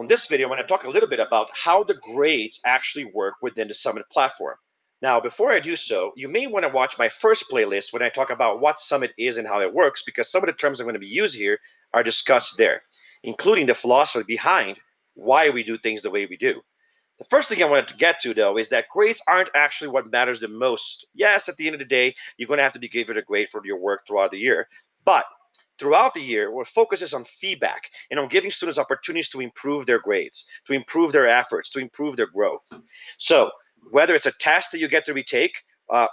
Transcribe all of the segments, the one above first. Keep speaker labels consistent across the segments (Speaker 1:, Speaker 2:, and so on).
Speaker 1: On this video, I'm going to talk a little bit about how the grades actually work within the Summit platform. Now, before I do so, you may want to watch my first playlist when I talk about what Summit is and how it works, because some of the terms I'm going to be used here are discussed there, including the philosophy behind why we do things the way we do. The first thing I wanted to get to, though, is that grades aren't actually what matters the most. Yes, at the end of the day, you're going to have to be given a grade for your work throughout the year, but throughout the year, our focus is on feedback and on giving students opportunities to improve their grades, to improve their efforts, to improve their growth. So whether it's a test that you get to retake,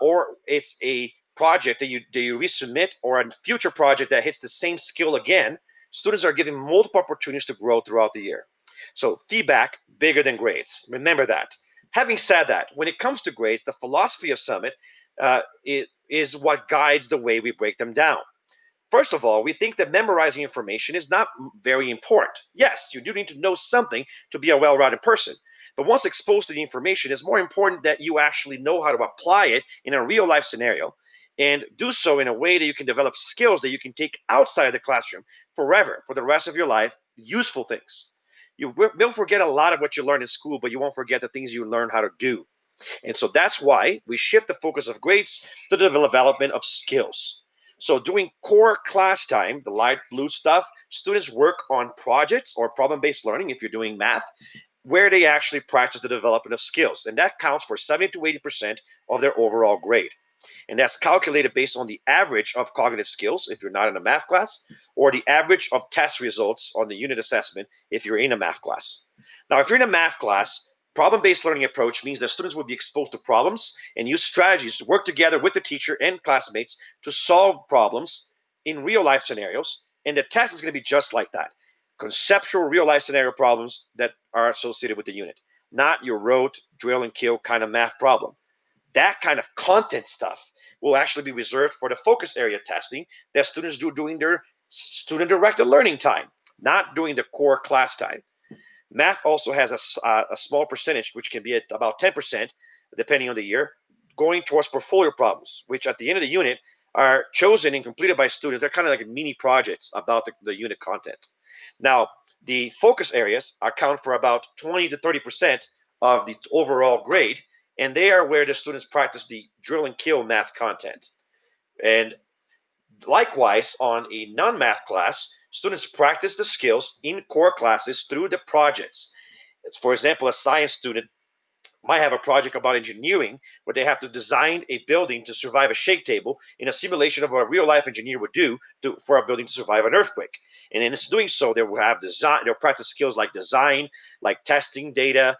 Speaker 1: or it's a project that you resubmit, or a future project that hits the same skill again, students are given multiple opportunities to grow throughout the year. So feedback bigger than grades. Remember that. Having said that, when it comes to grades, the philosophy of Summit it is what guides the way we break them down. First of all, we think that memorizing information is not very important. Yes, you do need to know something to be a well-rounded person. But once exposed to the information, it's more important that you actually know how to apply it in a real life scenario and do so in a way that you can develop skills that you can take outside of the classroom forever, for the rest of your life, useful things. You will forget a lot of what you learned in school, but you won't forget the things you learn how to do. And so that's why we shift the focus of grades to the development of skills. So during core class time, the light blue stuff, students work on projects or problem-based learning if you're doing math, where they actually practice the development of skills. And that counts for 70 to 80% of their overall grade. And that's calculated based on the average of cognitive skills if you're not in a math class, or the average of test results on the unit assessment if you're in a math class. Now, if you're in a math class, problem-based learning approach means that students will be exposed to problems and use strategies to work together with the teacher and classmates to solve problems in real-life scenarios. And the test is going to be just like that. Conceptual real-life scenario problems that are associated with the unit, not your rote drill and kill kind of math problem. That kind of content stuff will actually be reserved for the focus area testing that students do during their student directed learning time, not during the core class time. Math also has a small percentage, which can be at about 10%, depending on the year, going towards portfolio problems, which at the end of the unit are chosen and completed by students. They're kind of like mini projects about the unit content. Now, the focus areas account for about 20 to 30% of the overall grade, and they are where the students practice the drill and kill math content. And likewise, on a non-math class, students practice the skills in core classes through the projects. It's, for example, a science student might have a project about engineering where they have to design a building to survive a shake table in a simulation of what a real life engineer would do for a building to survive an earthquake. And in doing so, they will have design, they'll practice skills like design, like testing data,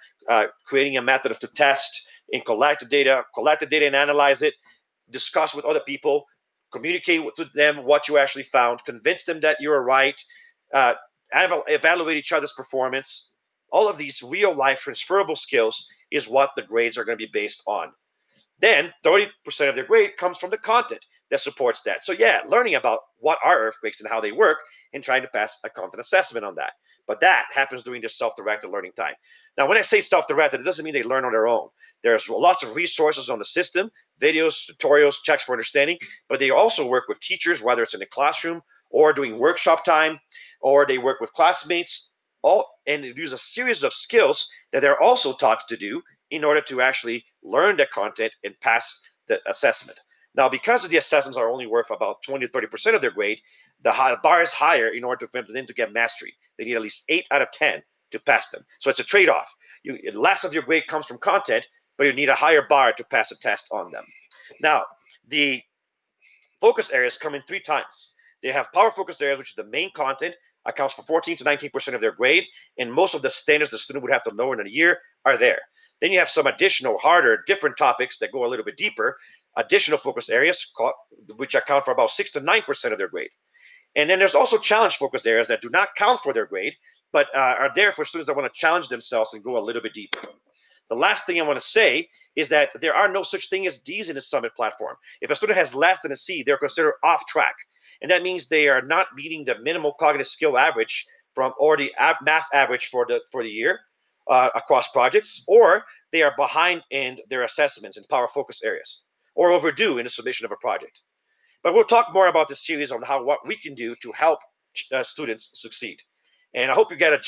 Speaker 1: creating a method to test and collect the data and analyze it, discuss with other people, communicate with them what you actually found, convince them that you're right, uh, evaluate each other's performance. All of these real life transferable skills is what the grades are going to be based on. Then 30% of their grade comes from the content that supports that. So yeah, learning about what are earthquakes and how they work and trying to pass a content assessment on that. But that happens during the self-directed learning time. Now, when I say self-directed, it doesn't mean they learn on their own. There's lots of resources on the system, videos, tutorials, checks for understanding, but they also work with teachers, whether it's in the classroom or doing workshop time, or they work with classmates, all and they use a series of skills that they're also taught to do in order to actually learn the content and pass the assessment. Now, because the assessments are only worth about 20 to 30% of their grade, the bar is higher in order for them to get mastery. They need at least 8 out of 10 to pass them. So it's a trade off. Less of your grade comes from content, but you need a higher bar to pass a test on them. Now, the focus areas come in 3 times. They have power focus areas, which is the main content, accounts for 14 to 19% of their grade, and most of the standards the student would have to know in a year are there. Then you have some additional, harder, different topics that go a little bit deeper, additional focus areas, which account for about 6 to 9% of their grade. And then there's also challenge focus areas that do not count for their grade, but are there for students that want to challenge themselves and go a little bit deeper. The last thing I want to say is that there are no such thing as D's in the Summit platform. If a student has less than a C, they're considered off track. And that means they are not meeting the minimal cognitive skill average from or the math average for the year across projects, or they are behind in their assessments in power focus areas, or overdue in the submission of a project. But we'll talk more about this series on what we can do to help students succeed. And I hope you get a